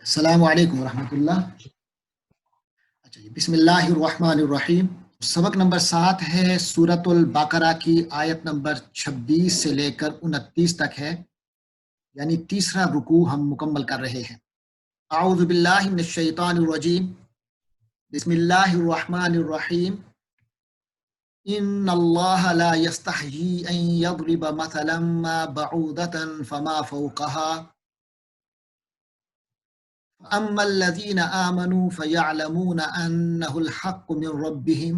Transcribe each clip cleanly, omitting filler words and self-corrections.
السلام علیکم ورحمۃ اللہ۔ اچھا جی، بسم اللہ الرحمن الرحیم۔ سبق نمبر 7 ہے، سورۃ البقرہ کی آیت نمبر 26 سے لے کر 29 تک ہے، یعنی تیسرا رکوع ہم مکمل کر رہے ہیں۔ اعوذ باللہ من الشیطان الرجیم، بسم اللہ الرحمن الرحیم۔ ان اللہ لا یستحیی ان یضرب مثلا ما بعودۃ فما فوقها أما الذين آمنوا فيعلمون أنه الحق من ربهم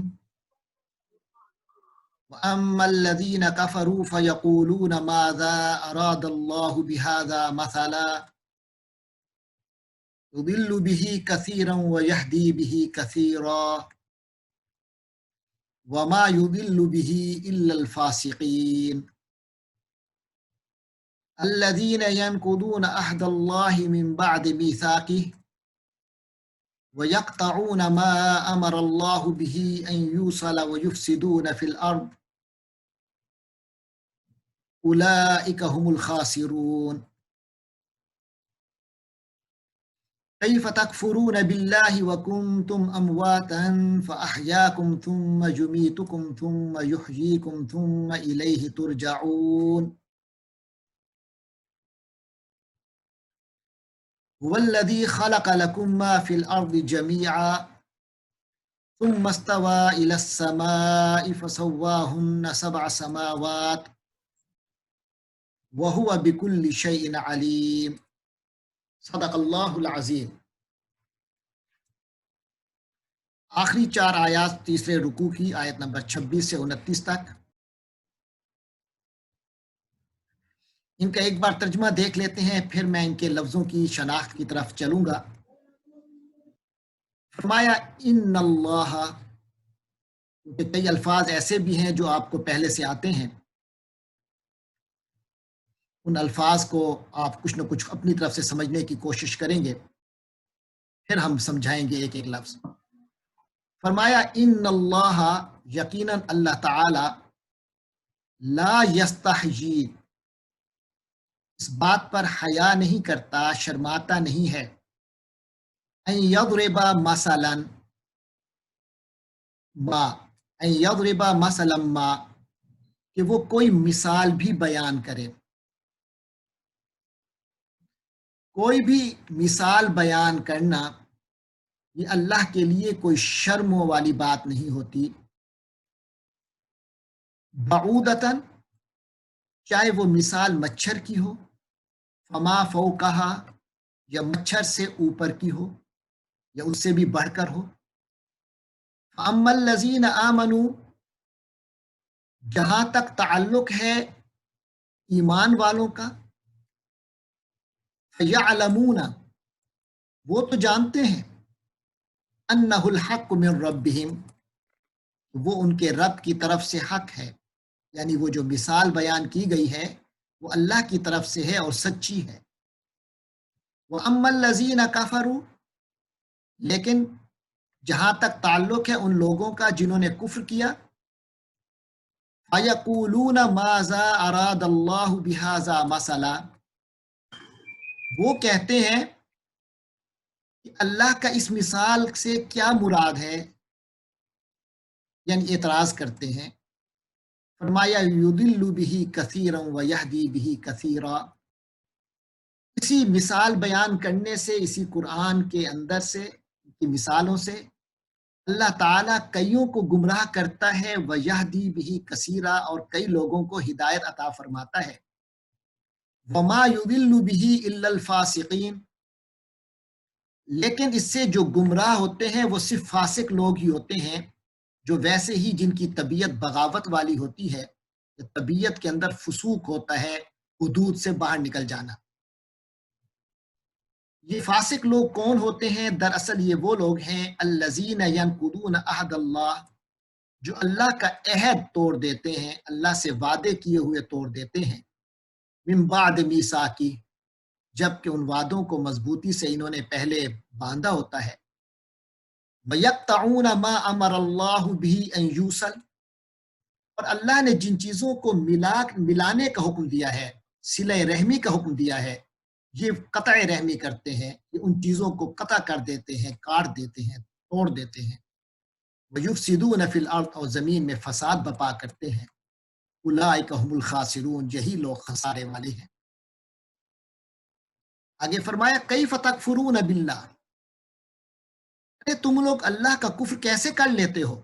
وأما الذين كفروا فيقولون ماذا أراد الله بهذا مثلا يضل به كثيرا ويهدي به كثيرا وما يضل به إلا الفاسقين الذين ينقضون عهد الله من بعد ميثاقه وَيَقْطَعُونَ مَا أَمَرَ اللَّهُ بِهِ أَن يُوصَلَ وَيُفْسِدُونَ فِي الْأَرْضِ أُولَئِكَ هُمُ الْخَاسِرُونَ كَيْفَ تَكْفُرُونَ بِاللَّهِ وَكُنْتُمْ أَمْوَاتًا فَأَحْيَاكُمْ ثُمَّ يُمِيتُكُمْ ثُمَّ يُحْيِيكُمْ ثُمَّ إِلَيْهِ تُرْجَعُونَ هُوَ الَّذِي خَلَقَ لَكُم مَّا فِي الْأَرْضِ جَمِيعًا ثم استوى إلى السماء فسواهن 7 سماوات وهو بكل شيء عليم صدق اللہ العظیم۔ آخری 4 آیات تیسرے رکوع کی، آیت نمبر 26 سے 29 تک، ان کا ایک بار ترجمہ دیکھ لیتے ہیں، پھر میں ان کے لفظوں کی شناخت کی طرف چلوں گا۔ فرمایا ان اللہ، کئی الفاظ ایسے بھی ہیں جو آپ کو پہلے سے آتے ہیں، ان الفاظ کو آپ کچھ نہ کچھ اپنی طرف سے سمجھنے کی کوشش کریں گے، پھر ہم سمجھائیں گے ایک ایک لفظ۔ فرمایا ان اللہ، یقیناً اللہ تعالی، لا یستحیی، اس بات پر حیا نہیں کرتا، شرماتا نہیں ہے، ان یضرب مثلا ما، ان یضرب مثلا ما، کہ وہ کوئی مثال بھی بیان کرے۔ کوئی بھی مثال بیان کرنا یہ اللہ کے لیے کوئی شرم والی بات نہیں ہوتی۔ بعودتاً، چاہے وہ مثال مچھر کی ہو، فما فوقہا، یا مچھر سے اوپر کی ہو یا اس سے بھی بڑھ کر ہو۔ فاما الذین آمنوا، جہاں تک تعلق ہے ایمان والوں کا، فیعلمون، وہ تو جانتے ہیں، انہ الحق من ربہم، وہ ان کے رب کی طرف سے حق ہے، یعنی وہ جو مثال بیان کی گئی ہے وہ اللہ کی طرف سے ہے اور سچی ہے۔ وَأَمَّا الَّذِينَ كَفَرُوا، لیکن جہاں تک تعلق ہے ان لوگوں کا جنہوں نے کفر کیا، فَيَقُولُونَ مَاذَا أَرَادَ اللَّهُ بِهَذَا مَثَلًا، وہ کہتے ہیں کہ اللہ کا اس مثال سے کیا مراد ہے، یعنی اعتراض کرتے ہیں۔ فرمایا یضل بہ کثیرا ویہدی بہ کثیرا، اسی مثال بیان کرنے سے، اسی قرآن کے اندر سے، کی مثالوں سے اللہ تعالیٰ کئیوں کو گمراہ کرتا ہے، ویہدی بہ کثیرا، اور کئی لوگوں کو ہدایت عطا فرماتا ہے۔ وما یضل بہ الا الفاسقین، لیکن اس سے جو گمراہ ہوتے ہیں وہ صرف فاسق لوگ ہی ہوتے ہیں، جو ویسے ہی جن کی طبیعت بغاوت والی ہوتی ہے، طبیعت کے اندر فسوق ہوتا ہے، حدود سے باہر نکل جانا۔ یہ فاسق لوگ کون ہوتے ہیں؟ دراصل یہ وہ لوگ ہیں الذین ینقضون عہد اللہ، جو اللہ کا عہد توڑ دیتے ہیں، اللہ سے وعدے کیے ہوئے توڑ دیتے ہیں، من بعد میثاقہ، جبکہ ان وعدوں کو مضبوطی سے انہوں نے پہلے باندھا ہوتا ہے۔ وَيَقْطَعُونَ مَا أَمَرَ اللَّهُ بِهِ أَن يُوصَلَ، اور اللہ نے جن چیزوں کو ملانے کا حکم دیا ہے، صلہ رحمی کا حکم دیا ہے، یہ قطع رحمی کرتے ہیں، یہ ان چیزوں کو قطع کر دیتے ہیں، کاٹ دیتے ہیں، توڑ دیتے ہیں۔ وَيُفْسِدُونَ فِي الْأَرْضِ، اور زمین میں فساد بپا کرتے ہیں۔ اولئک هم الخاسرون، یہی لوگ خسارے والے ہیں۔ آگے فرمایا کیف تکفرون باللہ، تم لوگ اللہ کا کفر کیسے کر لیتے ہو؟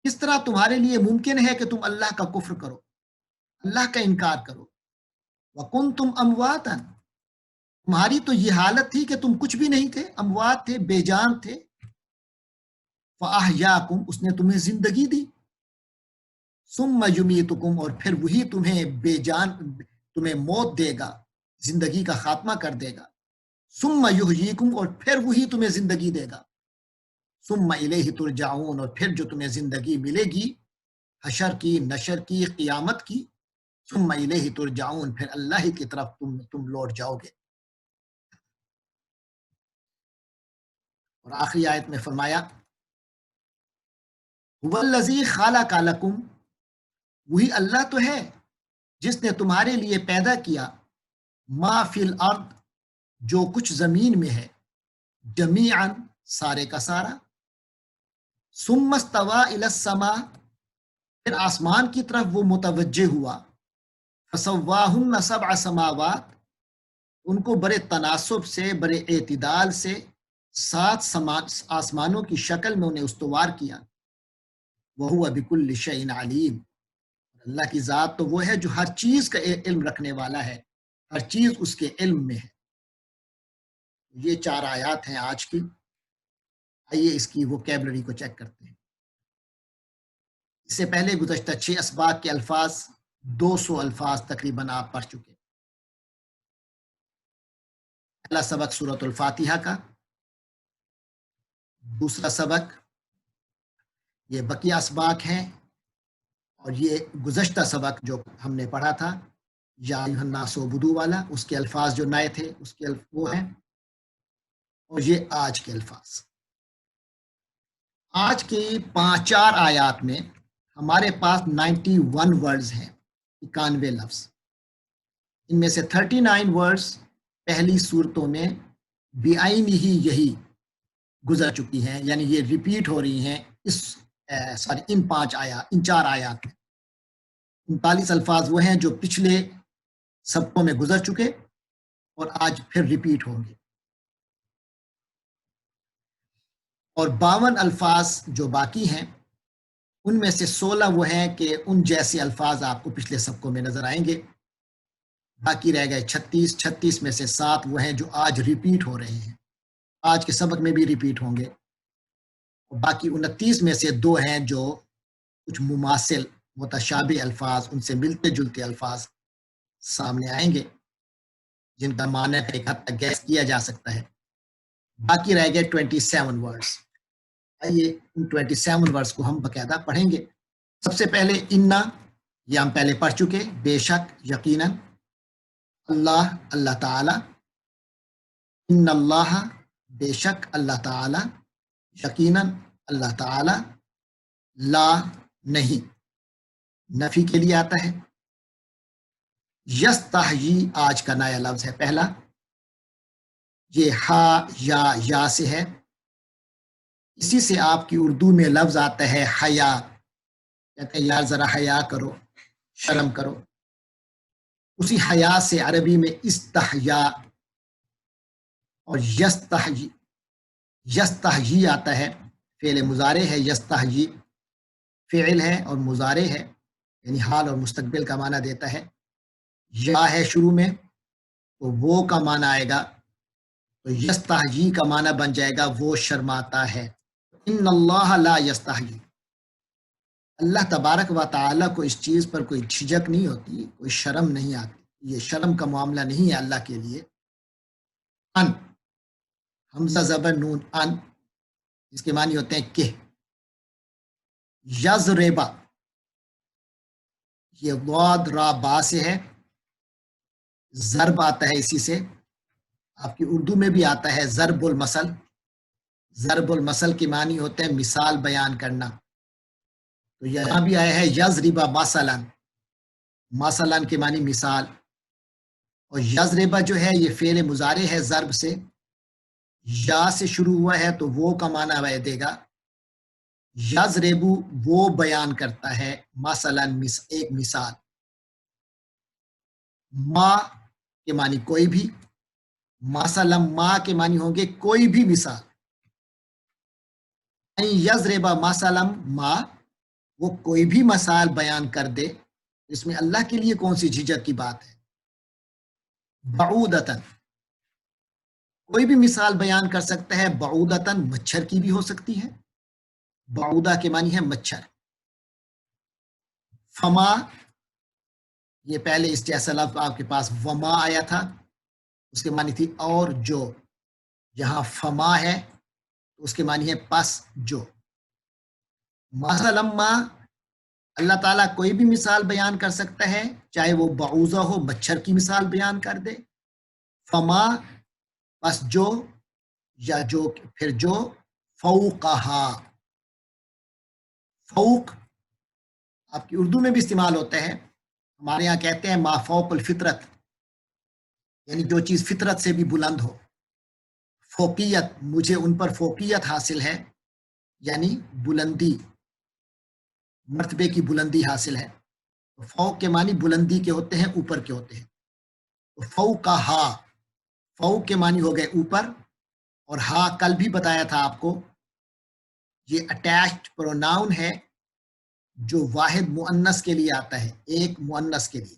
کس طرح تمہارے لیے ممکن ہے کہ تم اللہ کا کفر کرو، اللہ کا انکار کرو؟ وَكُنْتُمْ أَمْوَاتًا، تمہاری تو یہ حالت تھی کہ تم کچھ بھی نہیں تھے، اموات تھے، بے جان تھے۔ فَأَحْيَاكُمْ، اس نے تمہیں زندگی دی۔ ثُمَّ يُمِيتُكُمْ، اور پھر وہی تمہیں بے جان، تمہیں موت دے گا، زندگی کا خاتمہ کر دے گا۔ ثُمَّ يُحْيِيكُمْ، اور پھر وہی تمہیں زندگی دے گا۔ ثُمَّ إِلَيْهِ تُرْجَعُونَ، اور پھر جو تمہیں زندگی ملے گی حشر کی، نشر کی، قیامت کی۔ ثُمَّ إِلَيْهِ تُرْجَعُونَ، پھر اللہ ہی کی طرف تم لوٹ جاؤ گے۔ اور آخری آیت میں فرمایا هُوَ الَّذِي خَلَقَ لَكُمْ، وہی اللہ تو ہے جس نے تمہارے لیے پیدا کیا ما فی الارض، جو کچھ زمین میں ہے، جمیعاً، سارے کا سارا۔ ثم استوى الی السماء، پھر آسمان کی طرف وہ متوجہ ہوا۔ فسواہن سبع سماوات، ان کو بڑے تناسب سے، بڑے اعتدال سے 7 آسمانوں کی شکل میں انہیں استوار کیا۔ وَهُوَ بِكُلِّ شَيْءٍ عَلِيمٌ، اللہ کی ذات تو وہ ہے جو ہر چیز کا علم رکھنے والا ہے، ہر چیز اس کے علم میں ہے۔ یہ 4 آیات ہیں آج کی۔ آئیے اس کی ووکیبلری کو چیک کرتے ہیں۔ اس سے پہلے گزشتہ 6 اسباق کے الفاظ، 200 الفاظ تقریباً آپ پڑھ چکے۔ پہلا سبق سورۃ الفاتحہ کا، دوسرا سبق یہ بقیہ اسباق ہیں، اور یہ گزشتہ سبق جو ہم نے پڑھا تھا یا ایھا الناس اعبدوا والا، اس کے الفاظ جو نئے تھے اس کے وہ ہیں، اور یہ آج کے الفاظ۔ آج کی 4 آیات میں ہمارے پاس 91 ورڈز ہیں، 91 لفظ۔ ان میں سے 39 ورڈز پہلی صورتوں میں بعین ہی یہی گزر چکی ہیں، یعنی یہ ریپیٹ ہو رہی ہیں ان 4 آیات میں۔ 39 الفاظ وہ ہیں جو پچھلے سبقوں میں گزر چکے اور آج پھر ریپیٹ ہوں گے، اور 52 الفاظ جو باقی ہیں ان میں سے 16 وہ ہیں کہ ان جیسے الفاظ آپ کو پچھلے سبقوں میں نظر آئیں گے۔ باقی رہ گئے 36 میں سے 7 وہ ہیں جو آج ریپیٹ ہو رہے ہیں، آج کے سبق میں بھی ریپیٹ ہوں گے، اور باقی 29 میں سے 2 ہیں جو کچھ مماثل متشابہ الفاظ، ان سے ملتے جلتے الفاظ سامنے آئیں گے جن کا معنی ایک حد تک گیس کیا جا سکتا ہے۔ باقی رہ گئے 27 ورڈز۔ آئیے ان 27 ورڈز کو ہم باقاعدہ پڑھیں گے۔ سب سے پہلے انا، یہ ہم پہلے پڑھ چکے، بے شک، یقیناً۔ اللہ، اللہ تعالی۔ ان اللہ، بے شک اللہ تعالی، یقیناً اللہ تعالی۔ لا، نہیں، نفی کے لیے آتا ہے۔ یستحیی، آج کا نیا لفظ ہے پہلا، یہ ہا یا سے ہے، اسی سے آپ کی اردو میں لفظ آتا ہے حیا، کہتے ہیں یار ذرا حیا کرو، شرم کرو، اسی حیا سے عربی میں استحیا اور یستحیی آتا ہے، فعل مضارع ہے، یستحیی فعل ہے اور مضارع ہے، یعنی حال اور مستقبل کا معنی دیتا ہے۔ یا ہے شروع میں تو وہ کا معنی آئے گا، تو یستحیی کا معنی بن جائے گا وہ شرماتا ہے۔ ان اللہ لا یستحیی، اللہ تبارک و تعالیٰ کو اس چیز پر کوئی جھجک نہیں ہوتی، کوئی شرم نہیں آتی، یہ شرم کا معاملہ نہیں ہے اللہ کے لیے۔ ان، حمزہ زبر نون، ان، جس کے معنی ہوتے ہیں کہ۔ یضربا، یہ ضاد را با سے ہے، ضرب آتا ہے اسی سے، آپ کی اردو میں بھی آتا ہے ضرب المثل۔ ضرب المثل کے معنی ہوتے ہیں مثال بیان کرنا، تو یہاں بھی آیا ہے یضرب مثلا، مثلا کے معنی مثال۔ اور یضربا جو ہے یہ فعل مضارع ہے ضرب سے، یا سے شروع ہوا ہے تو وہ کا معنی وہ دے گا، یضربو وہ بیان کرتا ہے، مثلا ایک مثال، ما کے معنی کوئی بھی، مثلا ما کے معنی ہوں گے کوئی بھی مثال، یضربا مثلا ما وہ کوئی بھی مثال بیان کر دے، اس میں اللہ کے لیے کون سی جھجک کی بات ہے؟ بعودتن کوئی بھی مثال بیان کر سکتا ہے، بعودتن مچھر کی بھی ہو سکتی ہے، بعودہ کے معنی ہے مچھر، فما یہ پہلے اس جیسا لفظ آپ کے پاس وما آیا تھا، اس کے معنی تھی اور جو، یہاں فما ہے تو اس کے معنی ہے پس جو، مثلا ما اللہ تعالیٰ کوئی بھی مثال بیان کر سکتا ہے، چاہے وہ بعوضہ ہو مچھر کی مثال بیان کر دے، فما پس جو، یا جو پھر جو، فوقہا فوق آپ کی اردو میں بھی استعمال ہوتا ہے، ہمارے یہاں کہتے ہیں ما فوق الفطرت، یعنی جو چیز فطرت سے بھی بلند ہو، فوقیت مجھے ان پر فوقیت حاصل ہے، یعنی بلندی، مرتبے کی بلندی حاصل ہے، فوق کے معنی بلندی کے ہوتے ہیں، اوپر کے ہوتے ہیں، فوقہا فوق کے معنی ہو گئے اوپر، اور ہا کل بھی بتایا تھا آپ کو یہ اٹیچڈ پروناؤن ہے جو واحد مؤنث کے لیے آتا ہے، ایک مؤنث کے لیے،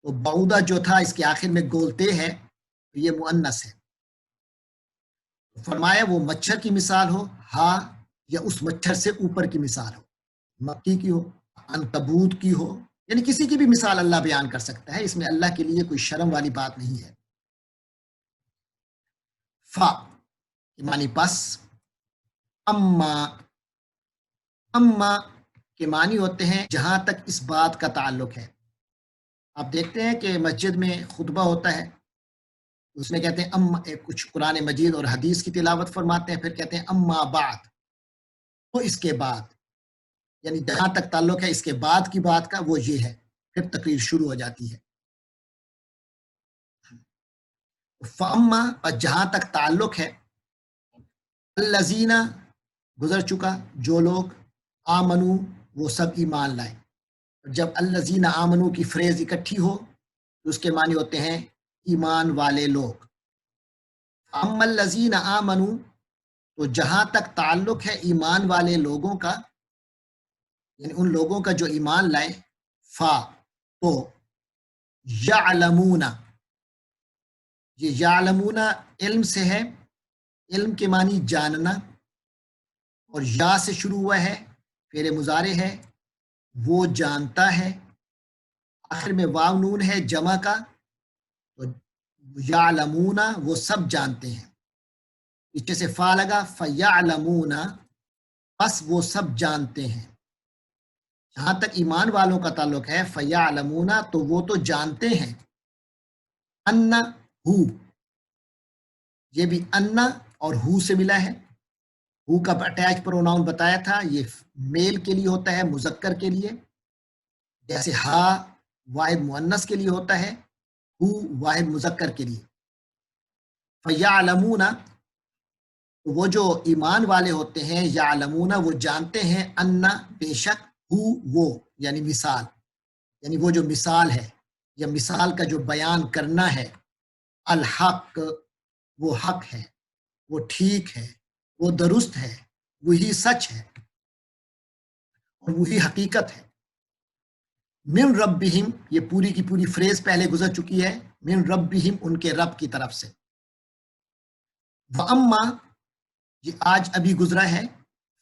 تو بعودہ جو تھا اس کے آخر میں گولتے ہے تو یہ مؤنث ہے، فرمایا وہ مچھر کی مثال ہو، ہا یا اس مچھر سے اوپر کی مثال ہو، مکی کی ہو، عنکبوت کی ہو، یعنی کسی کی بھی مثال اللہ بیان کر سکتا ہے، اس میں اللہ کے لیے کوئی شرم والی بات نہیں ہے۔ فا معنی پس، اما اما کے معنی ہوتے ہیں جہاں تک اس بات کا تعلق ہے، آپ دیکھتے ہیں کہ مسجد میں خطبہ ہوتا ہے، اس میں کہتے ہیں کچھ قرآن مجید اور حدیث کی تلاوت فرماتے ہیں، پھر کہتے ہیں اما بعد، تو اس کے بعد، یعنی جہاں تک تعلق ہے اس کے بعد کی بات کا وہ یہ ہے، پھر تقریر شروع ہو جاتی ہے۔ فاما اور جہاں تک تعلق ہے، الذین گزر چکا جو لوگ، آمنو وہ سب ایمان لائے، جب الذین آمنو کی فریز اکٹھی ہو تو اس کے معنی ہوتے ہیں ایمان والے لوگ، اما الذین آمنو تو جہاں تک تعلق ہے ایمان والے لوگوں کا، یعنی ان لوگوں کا جو ایمان لائے، فا تو یعلمون یہ یعلمون علم سے ہے، علم کے معنی جاننا، اور یا سے شروع ہوا ہے، فعل مضارع ہے، وہ جانتا ہے، آخر میں واو نون ہے جمع کا، تو یعلمون وہ سب جانتے ہیں، پیچھے سے فا لگا، فیعلمون بس وہ سب جانتے ہیں، جہاں تک ایمان والوں کا تعلق ہے، فیعلمون تو وہ تو جانتے ہیں، ان ہو یہ بھی ان اور ہو سے ملا ہے، ہو کا اٹیچ پروناؤن بتایا تھا، یہ میل کے لیے ہوتا ہے، مذکر کے لیے، جیسے ہا واحد مؤنث کے لیے ہوتا ہے، ہو واحد مذکر کے لیے، فیعلمون وہ جو ایمان والے ہوتے ہیں، یعلمون وہ جانتے ہیں، ان بے شک، ہو وہ یعنی مثال، یعنی وہ جو مثال ہے یا مثال کا جو بیان کرنا ہے، الحق وہ حق ہے، وہ ٹھیک ہے، وہ درست ہے، وہی سچ ہے اور وہی حقیقت ہے، من ربہم یہ پوری کی پوری فریز پہلے گزر چکی ہے، من ربہم ان کے رب کی طرف سے، وَأَمَّا یہ آج ابھی گزرا ہے،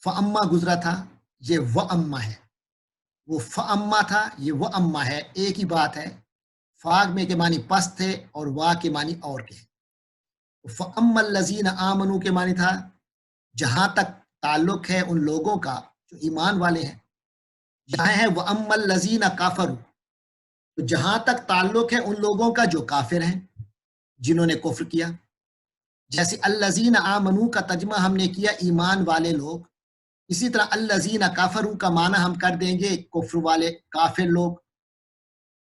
فَأَمَّا گزرا تھا، یہ وَأَمَّا ہے، وہ فَأَمَّا تھا، یہ وَأَمَّا ہے، ایک ہی بات ہے، فاگ میں کے معنی پس تھے اور وا کے معنی اور کے، فَأَمَّا الَّذِينَ آمَنُوا کے معنی تھا جہاں تک تعلق ہے ان لوگوں کا جو ایمان والے ہیں، یہاں ہے وَأَمَّا الَّذِينَ كَفَرُوا تو جہاں تک تعلق ہے ان لوگوں کا جو کافر ہیں، جنہوں نے کفر کیا، جیسے الذین آمنو کا ترجمہ ہم نے کیا ایمان والے لوگ، اسی طرح الذین کفروا کا معنی ہم کر دیں گے کفر والے کافر لوگ،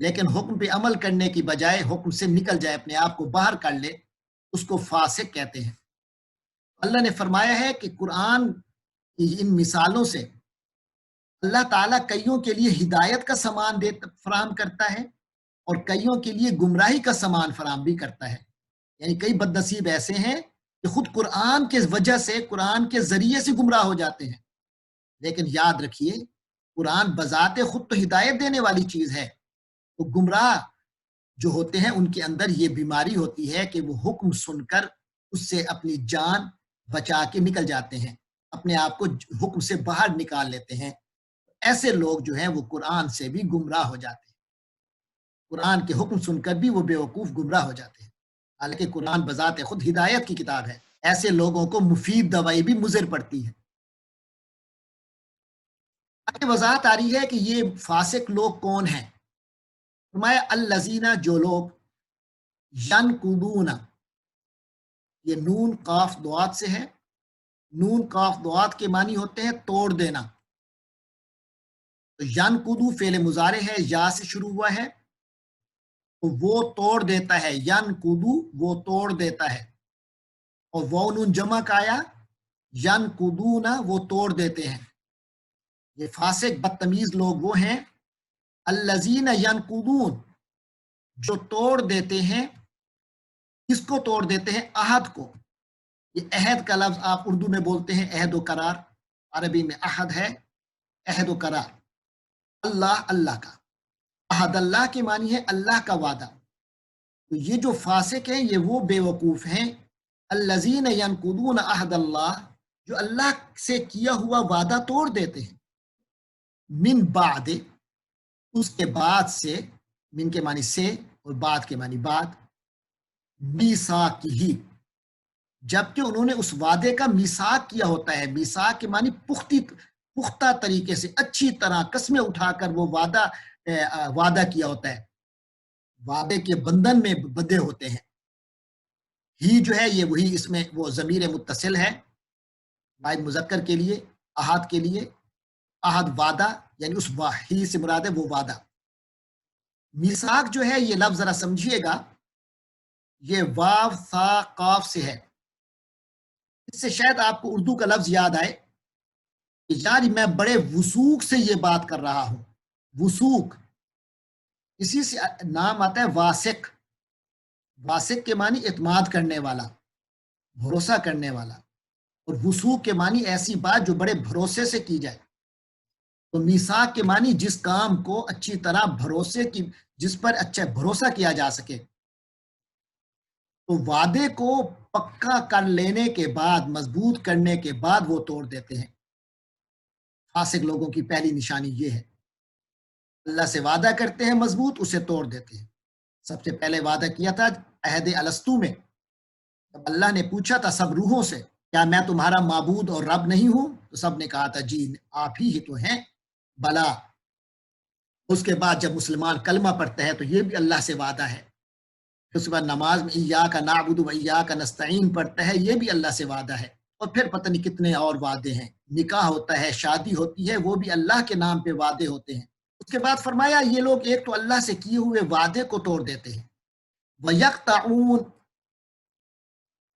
لیکن حکم پہ عمل کرنے کی بجائے حکم سے نکل جائے، اپنے آپ کو باہر کر لے، اس کو فاسق کہتے ہیں۔ اللہ نے فرمایا ہے کہ قرآن کی ان مثالوں سے اللہ تعالیٰ کئیوں کے لیے ہدایت کا سامان فراہم کرتا ہے اور کئیوں کے لیے گمراہی کا سامان فراہم بھی کرتا ہے۔ یعنی کئی بد نصیب ایسے ہیں کہ خود قرآن کے وجہ سے، قرآن کے ذریعے سے گمراہ ہو جاتے ہیں، لیکن یاد رکھیے قرآن بذات خود تو ہدایت دینے والی چیز ہے، تو گمراہ جو ہوتے ہیں ان کے اندر یہ بیماری ہوتی ہے کہ وہ حکم سن کر اس سے اپنی جان بچا کے نکل جاتے ہیں، اپنے آپ کو حکم سے باہر نکال لیتے ہیں۔ ایسے لوگ جو ہیں وہ قرآن سے بھی گمراہ ہو جاتے ہیں، قرآن کے حکم سن کر بھی وہ بیوقوف گمراہ ہو جاتے ہیں، حالانکہ قرآن بذات خود ہدایت کی کتاب ہے۔ ایسے لوگوں کو مفید دوائی بھی مضر پڑتی ہے۔ آگے وضاحت آ رہی ہے کہ یہ فاسق لوگ کون ہیں۔ فرمایا الذین، جو لوگ ینقضون، یہ نون قاف دعات سے ہے، نون قاف دعات کے معنی ہوتے ہیں توڑ دینا۔ تو ینقضو فعل مضارع ہے، یا سے شروع ہوا ہے، تو وہ توڑ دیتا ہے، ینقضو وہ توڑ دیتا ہے، اور وہ نون جمع کا آیا، ینقضون وہ توڑ دیتے ہیں۔ یہ فاسق بدتمیز لوگ وہ ہیں الذین ینقضون جو توڑ دیتے ہیں، کس کو توڑ دیتے ہیں؟ عہد کو۔ یہ عہد کا لفظ آپ اردو میں بولتے ہیں عہد و قرار، عربی میں عہد ہے، عہد و قرار۔ اللہ کا عہد، اللہ کے معنی ہے اللہ کا وعدہ۔ تو یہ جو فاسق ہیں یہ وہ بے وقوف ہیں الذین ینقضون عہد اللہ، جو اللہ سے کیا ہوا وعدہ توڑ دیتے ہیں، من بعد، اس کے بعد سے، من کے معنی سے اور بعد کے معنی بعد، میثاقہ، جبکہ انہوں نے اس وعدے کا میثاق کیا ہوتا ہے۔ میثاق کے معنی پختہ طریقے سے، اچھی طرح قسمیں اٹھا کر وہ وعدہ کیا ہوتا ہے، وعدے کے بندھن میں بندھے ہوتے ہیں۔ ہی جو ہے یہ وہی، اس میں وہ ضمیر متصل ہے واحد مذکر کے لیے، احد کے لیے، احد وعدہ، یعنی اس ہی سے مراد ہے وہ وعدہ۔ میثاق جو ہے یہ لفظ ذرا سمجھیے گا، یہ واو ثا قاف سے ہے۔ اس سے شاید آپ کو اردو کا لفظ یاد آئے کہ یار میں بڑے وثوق سے یہ بات کر رہا ہوں۔ وثوق، اسی سے نام آتا ہے واثق۔ واثق کے معنی اعتماد کرنے والا، بھروسہ کرنے والا، اور وثوق کے معنی ایسی بات جو بڑے بھروسے سے کی جائے۔ تو میثاق کے معنی جس کام کو اچھی طرح جس پر اچھا بھروسہ کیا جا سکے۔ تو وعدے کو پکا کر لینے کے بعد، مضبوط کرنے کے بعد وہ توڑ دیتے ہیں۔ فاسق لوگوں کی پہلی نشانی یہ ہے، اللہ سے وعدہ کرتے ہیں مضبوط، اسے توڑ دیتے ہیں۔ سب سے پہلے وعدہ کیا تھا عہد الستو میں، جب اللہ نے پوچھا تھا سب روحوں سے کیا میں تمہارا معبود اور رب نہیں ہوں، تو سب نے کہا تھا جی آپ ہی تو ہیں، بلا۔ اس کے بعد جب مسلمان کلمہ پڑھتا ہے تو یہ بھی اللہ سے وعدہ ہے۔ اس کے بعد نماز میں ایاک نعبد و ایاک نستعین پڑھتا ہے، یہ بھی اللہ سے وعدہ ہے۔ اور پھر پتہ نہیں کتنے اور وعدے ہیں، نکاح ہوتا ہے، شادی ہوتی ہے، وہ بھی اللہ کے نام پہ وعدے ہوتے ہیں۔ اس کے بعد فرمایا یہ لوگ ایک تو اللہ سے کیے ہوئے وعدے کو توڑ دیتے ہیں، وَيَقْطَعُونَ،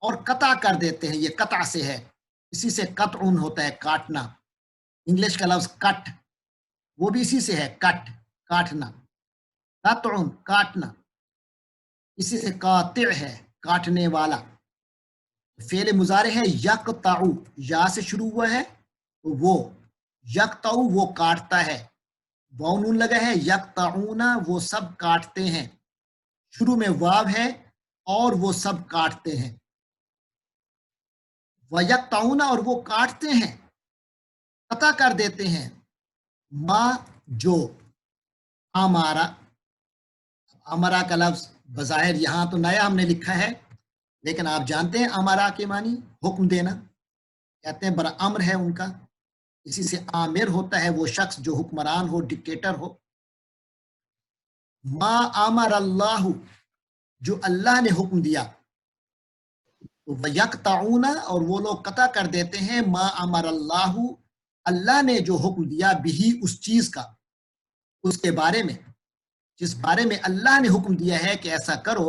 اور قطع کر دیتے ہیں۔ یہ قطع سے ہے، اسی سے قطعن ہوتا ہے کاٹنا۔ انگلش کا لفظ کٹ وہ بھی اسی سے ہے، کٹ، کاٹنا، قطعن کاٹنا، اسی سے قاطع ہے کاٹنے والا۔ فعل مضارع ہے یقطع، یا سے شروع ہوا ہے تو وہ یقطع وہ کاٹتا ہے، واو نون لگا ہے، یقطعون وہ سب کاٹتے ہیں، شروع میں واو ہے اور وہ سب کاٹتے ہیں۔ وَيَقْطَعُونَ اور وہ کاٹتے ہیں، قطع کر دیتے ہیں، ما جو، امارا کا لفظ بظاہر یہاں تو نیا ہم نے لکھا ہے، لیکن آپ جانتے ہیں امارا کے معنی حکم دینا، کہتے ہیں بڑا امر ہے ان کا، اسی سے آمر ہوتا ہے وہ شخص جو حکمران ہو، ڈکٹیٹر ہو۔ ما امر اللہ، جو اللہ نے حکم دیا، وَيَقْطَعُونَ اور وہ لوگ قطع کر دیتے ہیں، ما امر اللہ، اللہ نے جو حکم دیا، بھی اس چیز کا، اس کے بارے میں، جس بارے میں اللہ نے حکم دیا ہے کہ ایسا کرو،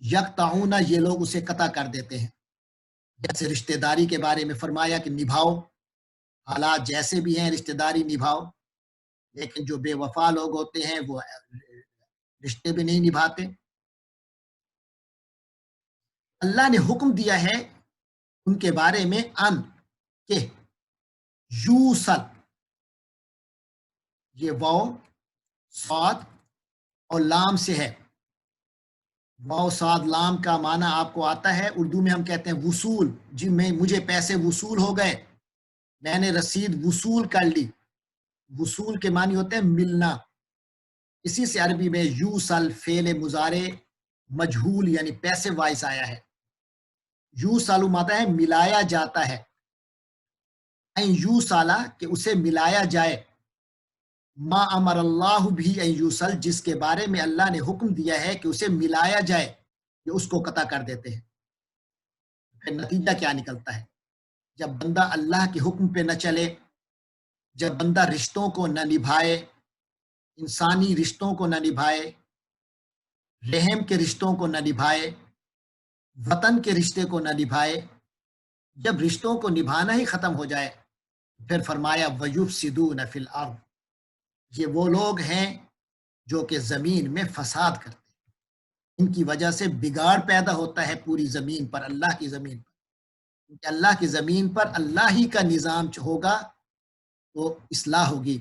یقطعون، یہ لوگ اسے قطع کر دیتے ہیں۔ جیسے رشتہ داری کے بارے میں فرمایا کہ نبھاؤ، حالات جیسے بھی ہیں رشتہ داری نبھاؤ، لیکن جو بے وفا لوگ ہوتے ہیں وہ رشتے بھی نہیں نبھاتے۔ اللہ نے حکم دیا ہے ان کے بارے میں ان کہ یوصل، یہ واو صاد اور لام سے ہے۔ واو صاد لام کا معنی آپ کو آتا ہے، اردو میں ہم کہتے ہیں وصول، جی مجھے پیسے وصول ہو گئے، میں نے رسید وصول کر لی۔ وصول کے معنی ہوتے ہیں ملنا۔ اسی سے عربی میں یوصل فعل مضارع مجہول یعنی پیسے وائس آیا ہے۔ یوصل ماتا ہے ملایا جاتا ہے، این یوصل کہ اسے ملایا جائے، ما امر اللہ بھی این یوصل، جس کے بارے میں اللہ نے حکم دیا ہے کہ اسے ملایا جائے، یہ اس کو قطع کر دیتے ہیں۔ پھر نتیجہ کیا نکلتا ہے؟ جب بندہ اللہ کے حکم پہ نہ چلے، جب بندہ رشتوں کو نہ نبھائے، انسانی رشتوں کو نہ نبھائے، رحم کے رشتوں کو نہ نبھائے، وطن کے رشتے کو نہ نبھائے، جب رشتوں کو نبھانا ہی ختم ہو جائے، پھر فرمایا وَيُفْسِدُونَ فِي الْأَرْضِ، یہ وہ لوگ ہیں جو کہ زمین میں فساد کرتے ہیں، ان کی وجہ سے بگاڑ پیدا ہوتا ہے پوری زمین پر، اللہ کی زمین پر، کیونکہ اللہ کی زمین پر اللہ ہی کا نظام ہوگا تو اصلاح ہوگی۔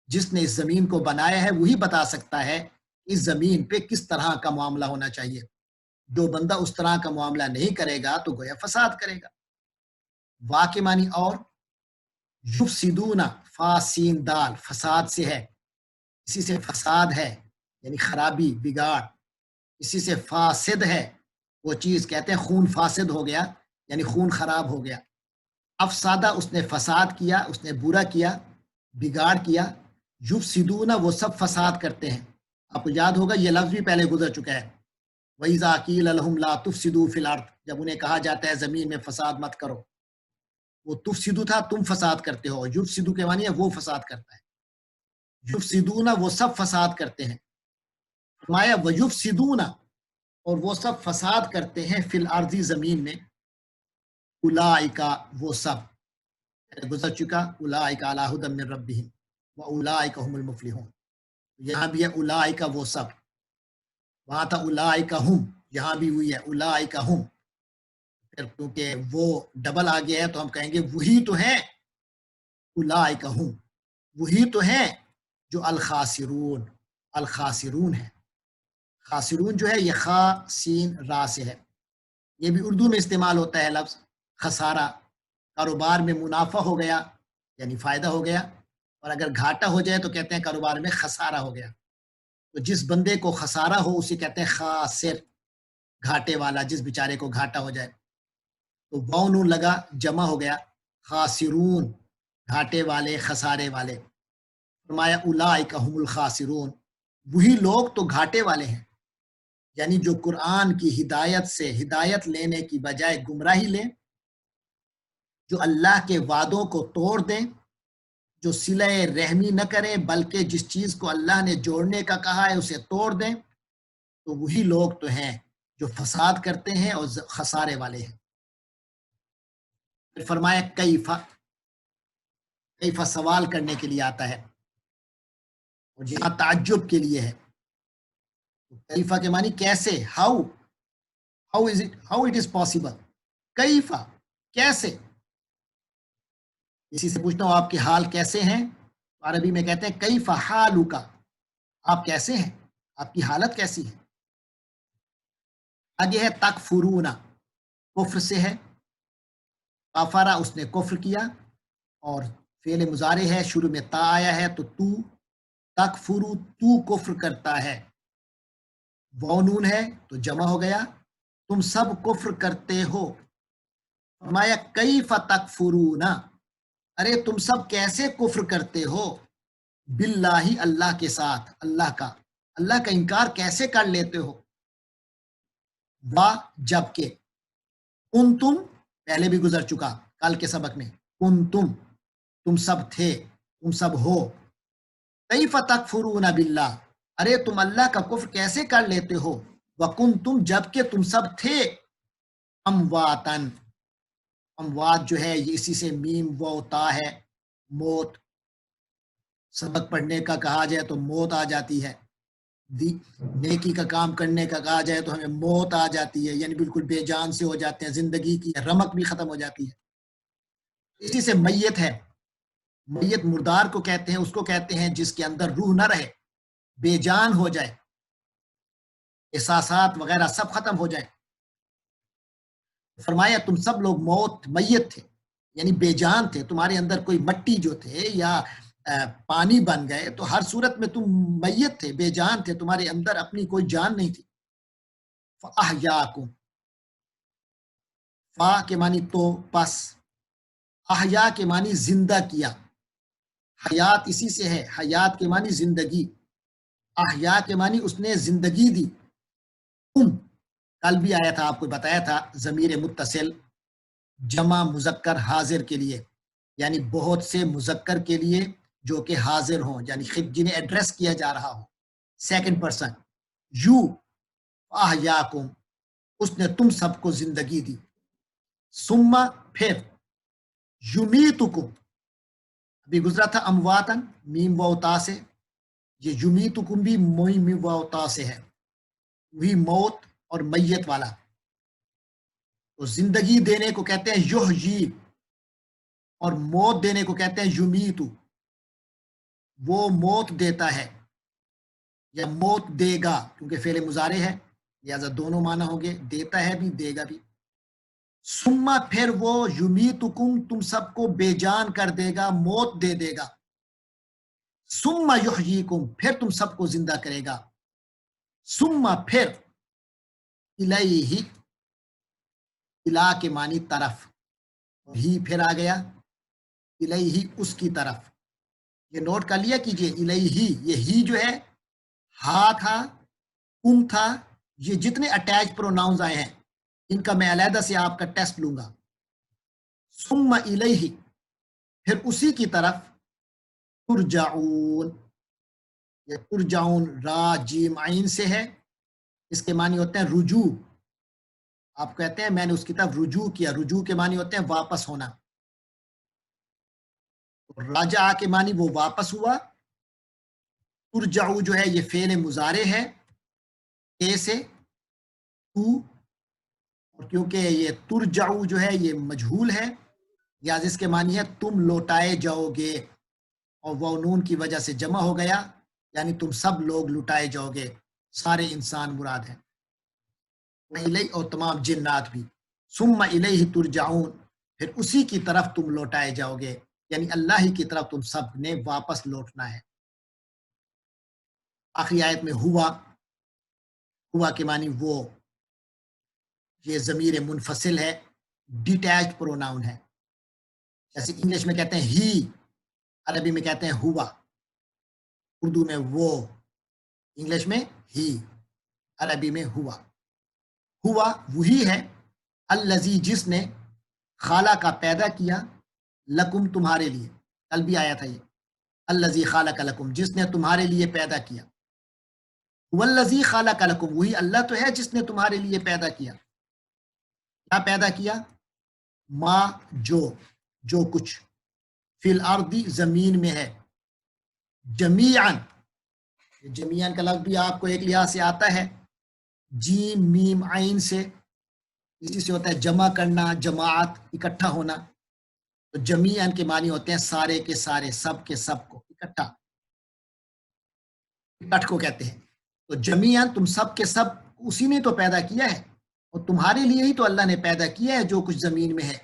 جس نے اس زمین کو بنایا ہے وہی بتا سکتا ہے اس زمین پہ کس طرح کا معاملہ ہونا چاہیے۔ جو بندہ اس طرح کا معاملہ نہیں کرے گا تو گویا فساد کرے گا۔ واقع معنی اور یفسدون، فا سین دال فساد سے ہے، اسی سے فساد ہے یعنی خرابی بگاڑ، اسی سے فاسد ہے وہ چیز کہتے ہیں خون فاسد ہو گیا یعنی خون خراب ہو گیا۔ افسادہ اس نے فساد کیا، اس نے برا کیا، بگاڑ کیا۔ یفسدون وہ سب فساد کرتے ہیں۔ آپ کو یاد ہوگا یہ لفظ بھی پہلے گزر چکا ہے، وَإِذَا قِيلَ لَهُمْ لَا تُفْسِدُوا فِي الْأَرْضِ، جب انہیں کہا جاتا ہے زمین میں فساد مت کرو، وہ تفسدو تھا تم فساد کرتے ہو، یفسدو کے معنی ہے وہ فساد کرتا ہے، یفسدون وہ سب فساد کرتے ہیں۔ فرمایا وَيُفْسِدُونَ اور وہ سب فساد کرتے ہیں فی الارض زمین میں، اولئک وہ سب گزر چکا، اولئک علی ھدی من ربہم واولئک هم المفلحون، یہاں بھی ہے اولئک وہ سب، وہاں تھا اولئک ہم، یہاں بھی ہوئی ہے اولئک ہم، پھر کیونکہ وہ ڈبل آ گیا ہے تو ہم کہیں گے وہی تو ہیں، اولئک ہم وہی تو ہیں جو الخاسرون، الخاسرون ہے۔ خاسرون جو ہے یہ خا سین را سے ہے، یہ بھی اردو میں استعمال ہوتا ہے لفظ خسارہ، کاروبار میں منافع ہو گیا یعنی فائدہ ہو گیا، اور اگر گھاٹا ہو جائے تو کہتے ہیں کاروبار میں خسارہ ہو گیا۔ تو جس بندے کو خسارہ ہو اسے کہتے ہیں خاسر، گھاٹے والا، جس بیچارے کو گھاٹا ہو جائے۔ تو واو نون لگا جمع ہو گیا، خاسرون گھاٹے والے، خسارے والے۔ فرمایا اولئک هم الخاسرون، وہی لوگ تو گھاٹے والے ہیں، یعنی جو قرآن کی ہدایت سے ہدایت لینے کی بجائے گمراہی لیں، جو اللہ کے وعدوں کو توڑ دیں، جو صلہ رحمی نہ کریں بلکہ جس چیز کو اللہ نے جوڑنے کا کہا ہے اسے توڑ دیں، تو وہی لوگ تو ہیں جو فساد کرتے ہیں اور خسارے والے ہیں۔ پھر فرمایا کیفا، کیفا سوال کرنے کے لیے آتا ہے اور یہاں تعجب کے لیے ہے۔ کیفا کے معنی کیسے، ہاؤ اٹ از پاسبل، کیفا کیسے، اسی سے پوچھتا ہوں آپ کے حال کیسے ہیں، عربی میں کہتے ہیں کیفا حالک، آپ کیسے ہیں، آپ کی حالت کیسی ہے۔ آگے ہے تکفرون، کفر سے ہے، کافرہ اس نے کفر کیا، اور فعل مضارع ہے شروع میں تا آیا ہے تو تو، تکفرو تو کفر کرتا ہے، واو نون ہے تو جمع ہو گیا، تم سب کفر کرتے ہو۔ فرمایا کیف تکفرون، ارے تم سب کیسے کفر کرتے ہو، باللہ اللہ کے ساتھ، اللہ کا انکار کیسے کر لیتے ہو، وا جب کہ، کنتم پہلے بھی گزر چکا کل کے سبق میں، کنتم تم سب تھے، تم سب ہو، کیف تکفرون باللہ ارے تم اللہ کا کفر کیسے کر لیتے ہو، وَكُنْتُمْ جبکہ تم سب تھے، امواتن، اموات جو ہے یہ اسی سے میم و تا ہے، موت، سبق پڑھنے کا کہا جائے تو موت آ جاتی ہے، نیکی کا کام کرنے کا کہا جائے تو ہمیں موت آ جاتی ہے، یعنی بالکل بے جان سے ہو جاتے ہیں، زندگی کی رمق بھی ختم ہو جاتی ہے۔ اسی سے میت ہے، میت مردار کو کہتے ہیں، اس کو کہتے ہیں جس کے اندر روح نہ رہے، بے جان ہو جائے، احساسات وغیرہ سب ختم ہو جائے۔ فرمایا تم سب لوگ موت میت تھے، یعنی بے جان تھے، تمہارے اندر کوئی مٹی جو تھے یا پانی بن گئے، تو ہر صورت میں تم میت تھے، بے جان تھے، تمہارے اندر اپنی کوئی جان نہیں تھی۔ فَأَحْيَاكُمْ، فا کے معنی تو پس، احیا کے معنی زندہ کیا، حیات اسی سے ہے، حیات کے معنی زندگی، احیا کے معنی اس نے زندگی دی۔ تم، کل بھی آیا تھا، آپ کو بتایا تھا، ضمیر متصل جمع مذکر حاضر کے لیے، یعنی بہت سے مذکر کے لیے جو کہ حاضر ہوں، یعنی جنہیں ایڈریس کیا جا رہا ہو، سیکنڈ پرسن، یو احیاکم، اس نے تم سب کو زندگی دی، ثم پھر، یمیتکم، ابھی گزرا تھا امواتن میم و تا سے، یہ یمیتکم بھی میم و تا سے ہے، وہی موت اور میت والا۔ تو زندگی دینے کو کہتے ہیں یحیی، اور موت دینے کو کہتے ہیں یمیتو، وہ موت دیتا ہے یا موت دے گا، کیونکہ فعل مضارع ہے لہذا دونوں معنی ہوں گے، دیتا ہے بھی دے گا بھی۔ ثم پھر وہ یمیتکم، تم سب کو بے جان کر دے گا، موت دے دے گا، ثم یحییکم، پھر تم سب کو زندہ کرے گا، ثم پھر، الیہ، الا کے معنی طرف، ہی پھر آ گیا، الیہ اس کی طرف، یہ نوٹ کر لیا کیجئے، الیہ، یہ ہی جو ہے، ہا تھا، کم تھا، یہ جتنے اٹیچ پروناؤنز آئے ہیں ان کا میں علیحدہ سے آپ کا ٹیسٹ لوں گا۔ ثم الیہ، پھر اسی کی طرف، ترجعون، یہ ترجعون را جیم عین سے ہے، اس کے معنی ہوتے ہیں رجوع، آپ کہتے ہیں میں نے اس کی طرف رجوع کیا، رجوع کے معنی ہوتے ہیں واپس ہونا، راجع کے معنی وہ واپس ہوا، ترجعو جو ہے یہ فعل مضارع ہے، اے سے تو، اور کیونکہ یہ ترجعو جو ہے یہ مجہول ہے، یا جس کے معنی ہے تم لوٹائے جاؤ گے، اور وہ نون کی وجہ سے جمع ہو گیا، یعنی تم سب لوگ لوٹائے جاؤ گے، سارے انسان مراد ہیں، اور تمام جنات بھی۔ ثم الیہ ترجعون، پھر اسی کی طرف تم لوٹائے جاؤ گے، یعنی اللہ ہی کی طرف تم سب نے واپس لوٹنا ہے۔ آخری آیت میں ہوا، ہوا کے معنی وہ، یہ ضمیر منفصل ہے، ڈیٹیچڈ پروناؤن ہے، جیسے انگلش میں کہتے ہیں ہی، عربی میں کہتے ہیں ہوا، اردو میں وہ، انگلش میں ہی، عربی میں ہوا۔ ہوا وہی ہے، الذی جس نے، خالہ کا پیدا کیا، لکم تمہارے لیے، کل بھی آیا تھا یہ، الذی خالق لکم، جس نے تمہارے لیے پیدا کیا، والذی خالق لکم، وہی اللہ تو ہے جس نے تمہارے لیے پیدا کیا، کیا پیدا کیا، ما جو کچھ، فی الارض زمین میں ہے، جمیعاً، جمیعاً کا لفظ بھی آپ کو ایک لحاظ سے آتا ہے، جیم میم عین سے، اسی سے ہوتا ہے جمع کرنا، جماعت، اکٹھا ہونا، تو جمیعاً کے معنی ہوتے ہیں سارے کے سارے، سب کے سب کو، اکٹھا، اکٹھ کو کہتے ہیں۔ تو جمیعاً تم سب کے سب اسی نے تو پیدا کیا ہے، اور تمہارے لیے ہی تو اللہ نے پیدا کیا ہے جو کچھ زمین میں ہے،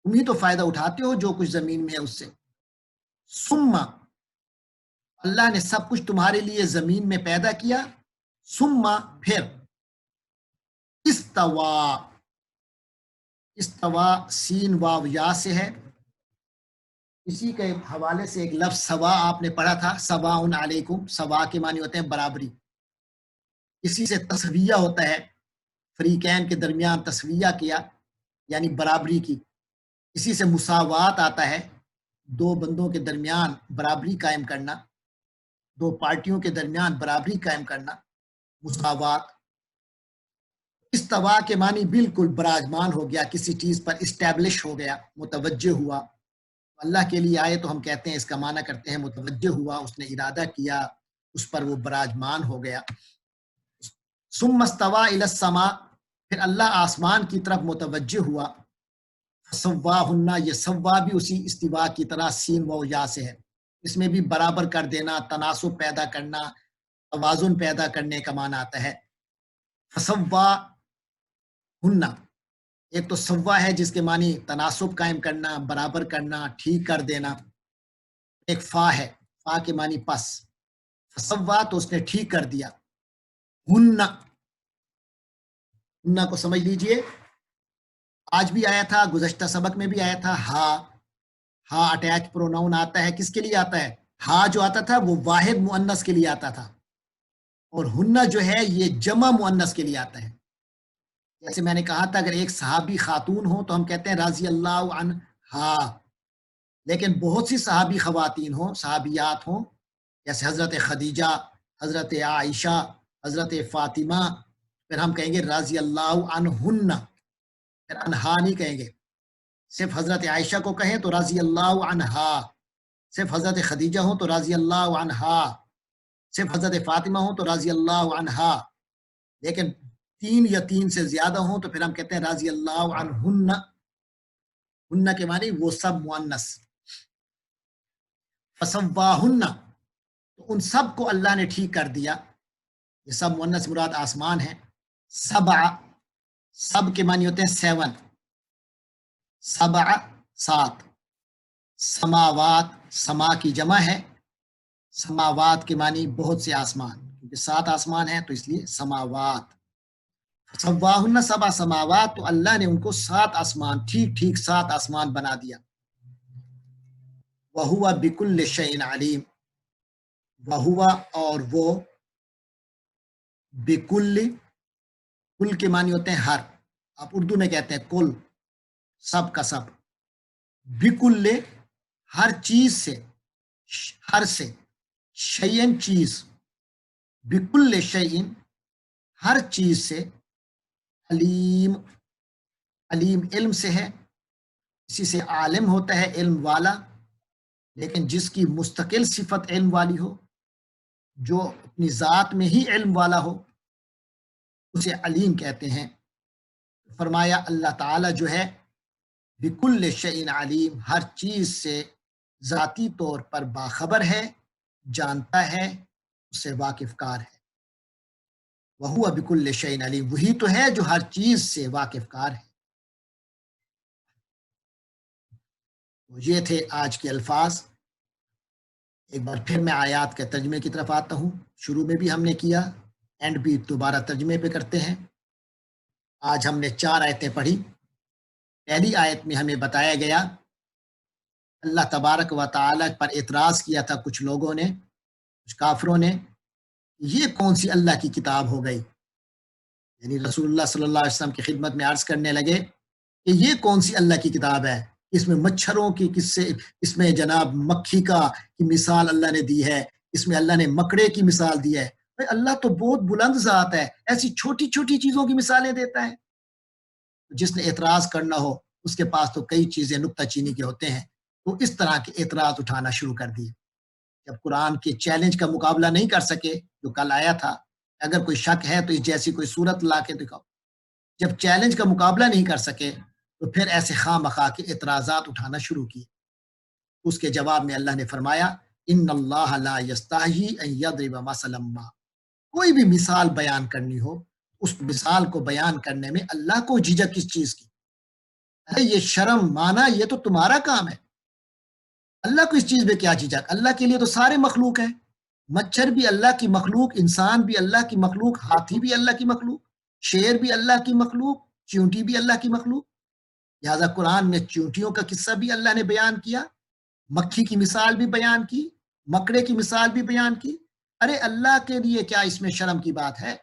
تم ہی تو فائدہ اٹھاتے ہو جو کچھ زمین میں ہے اس سے۔ ثم، اللہ نے سب کچھ تمہارے لیے زمین میں پیدا کیا، ثم پھر، استوا، استوا سین واو یا سے ہے، اسی کے حوالے سے ایک لفظ سوا آپ نے پڑھا تھا، سواء علیکم، سوا کے معنی ہوتے ہیں برابری، اسی سے تسویہ ہوتا ہے، فریقین کے درمیان تسویہ کیا یعنی برابری کی، اسی سے مساوات آتا ہے، دو بندوں کے درمیان برابری قائم کرنا، دو پارٹیوں کے درمیان برابری قائم کرنا، مساوات۔ استوا کے معنی بالکل براجمان ہو گیا، کسی چیز پر اسٹیبلش ہو گیا، متوجہ ہوا۔ اللہ کے لیے آئے تو ہم کہتے ہیں، اس کا معنی کرتے ہیں متوجہ ہوا، اس نے ارادہ کیا، اس پر وہ براجمان ہو گیا۔ ثم استوى الى السماء، پھر اللہ آسمان کی طرف متوجہ ہوا۔ فسواہن، یہ سوا بھی اسی استوا کی طرح سین و یا سے ہے، اس میں بھی برابر کر دینا، تناسب پیدا کرنا، توازن پیدا کرنے کا معنی آتا ہے۔ فسواہن، ایک تو سوا ہے جس کے معنی تناسب قائم کرنا، برابر کرنا، ٹھیک کر دینا۔ ایک فا ہے، فا کے معنی پس، فسوا تو اس نے ٹھیک کر دیا۔ ہن، ہن کو سمجھ لیجئے، آج بھی آیا تھا، گزشتہ سبق میں بھی آیا تھا، ہا اٹیچ پروناؤن آتا ہے، کس کے لیے آتا ہے؟ ہا جو آتا تھا وہ واحد مؤنث کے لیے آتا تھا، اور ہن جو ہے یہ جمع مؤنث کے لیے آتا ہے۔ جیسے میں نے کہا تھا، اگر ایک صحابی خاتون ہو تو ہم کہتے ہیں رضی اللہ عنہا، لیکن بہت سی صحابی خواتین ہوں، صحابیات ہوں، جیسے حضرت خدیجہ، حضرت عائشہ، حضرت فاطمہ، پھر ہم کہیں گے رضی اللہ عنہن، پھر انہا نہیں کہیں گے۔ صرف حضرت عائشہ کو کہیں تو رضی اللہ عنہا، صرف حضرت خدیجہ ہوں تو رضی اللہ عنہا، صرف حضرت فاطمہ ہوں تو رضی اللہ عنہا، لیکن تین یا تین سے زیادہ ہوں تو پھر ہم کہتے ہیں رضی اللہ عنہن۔ ہن کے معنی وہ سب مؤنث۔ فسواہن، تو ان سب کو اللہ نے ٹھیک کر دیا، یہ سب مؤنث مراد آسمان ہے۔ سبع، سب کے معنی ہوتے ہیں 7، سبع 7۔ سماوات، سما کی جمع ہے، سماوات کے معنی بہت سے آسمان، کیونکہ 7 آسمان ہیں تو اس لیے سماوات۔ سواہن سبع سماوات، تو اللہ نے ان کو 7 آسمان، ٹھیک ٹھیک 7 آسمان بنا دیا۔ وَهُوَ بِكُلِّ شَيْءٍ عَلِيمٌ، وَهُوَ اور وہ، بِكُلِّ، کل کے معنی ہوتے ہیں ہر، آپ اردو میں کہتے ہیں کل، سب کا سب۔ بِكُلِّ، ہر چیز سے، ہر سے، شیئن چیز، بِكُلِّ شَيْءٍ ہر چیز سے، علیم، علیم علم سے ہے، اسی سے عالم ہوتا ہے علم والا، لیکن جس کی مستقل صفت علم والی ہو، جو اپنی ذات میں ہی علم والا ہو، اسے علیم کہتے ہیں۔ فرمایا اللہ تعالیٰ جو ہے بِكُلِّ شَيْءٍ عَلِيمٌ، ہر چیز سے ذاتی طور پر باخبر ہے، جانتا ہے، اس سے واقف کار ہے۔ وَهُوَ بِكُلِّ شَيْءٍ عَلِيمٌ، وہی تو ہے جو ہر چیز سے واقف کار ہے۔ تو یہ تھے آج کے الفاظ۔ ایک بار پھر میں آیات کے ترجمے کی طرف آتا ہوں، شروع میں بھی ہم نے کیا، اینڈ بھی دوبارہ ترجمے پہ کرتے ہیں۔ آج ہم نے 4 آیتیں پڑھی۔ پہلی آیت میں ہمیں بتایا گیا، اللہ تبارک و تعالیٰ پر اعتراض کیا تھا کچھ لوگوں نے، کچھ کافروں نے، یہ کون سی اللہ کی کتاب ہو گئی، یعنی رسول اللہ صلی اللہ علیہ وسلم کی خدمت میں عرض کرنے لگے کہ یہ کون سی اللہ کی کتاب ہے، اس میں مچھروں کی قصے، اس میں جناب مکھی کی مثال اللہ نے دی ہے، اس میں اللہ نے مکڑے کی مثال دی ہے۔ اللہ تو بہت بلند ذات ہے، ایسی چھوٹی چھوٹی چیزوں کی مثالیں دیتا ہے۔ جس نے اعتراض کرنا ہو اس کے پاس تو کئی چیزیں نکتہ چینی کے ہوتے ہیں، تو اس طرح کے اعتراض اٹھانا شروع کر دیے۔ جب قرآن کے چیلنج کا مقابلہ نہیں کر سکے، جو کل آیا تھا، اگر کوئی شک ہے تو اس جیسی کوئی صورت لا کے دکھاؤ، جب چیلنج کا مقابلہ نہیں کر سکے تو پھر ایسے خواہ مخواہ کے اعتراضات اٹھانا شروع کیے۔ اس کے جواب میں اللہ نے فرمایا، ان اللہ لا یستحیی ان یضرب مثلا ما، کوئی بھی مثال بیان کرنی ہو، اس مثال کو بیان کرنے میں اللہ کو جھجک کس چیز کی؟ ارے یہ شرم مانا، یہ تو تمہارا کام ہے، اللہ کو اس چیز میں کیا جھجک؟ اللہ کے لیے تو سارے مخلوق ہیں، مچھر بھی اللہ کی مخلوق، انسان بھی اللہ کی مخلوق، ہاتھی بھی اللہ کی مخلوق، شیر بھی اللہ کی مخلوق، چیونٹی بھی اللہ کی مخلوق۔ لہٰذا قرآن میں چیونٹیوں کا قصہ بھی اللہ نے بیان کیا، مکھی کی مثال بھی بیان کی، مکڑے کی مثال بھی بیان کی۔ ارے اللہ کے لیے کیا اس میں شرم کی بات ہے؟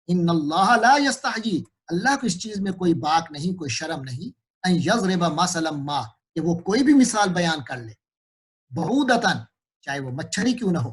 ان اللہ لا یستحیی، اللہ کو اس چیز میں کوئی باک نہیں، کوئی شرم نہیں، ان یضرب مثلا ما، کہ وہ کوئی بھی مثال بیان کر لے، بعودتاً، چاہے وہ مچھر ہی کیوں نہ ہو،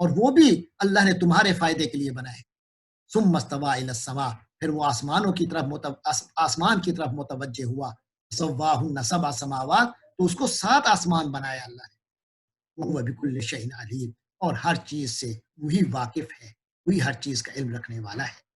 اور وہ بھی اللہ نے تمہارے فائدے کے لیے بنائے. ثم استوى الى السماء، پھر وہ آسمان کی طرف متوجہ ہوا. سواہن سبع سماوات، تو اس کو 7 آسمان بنایا اللہ نے. وهو بكل شيء عليم، اور ہر چیز سے وہی واقف ہے، وہی ہر چیز کا علم رکھنے والا ہے.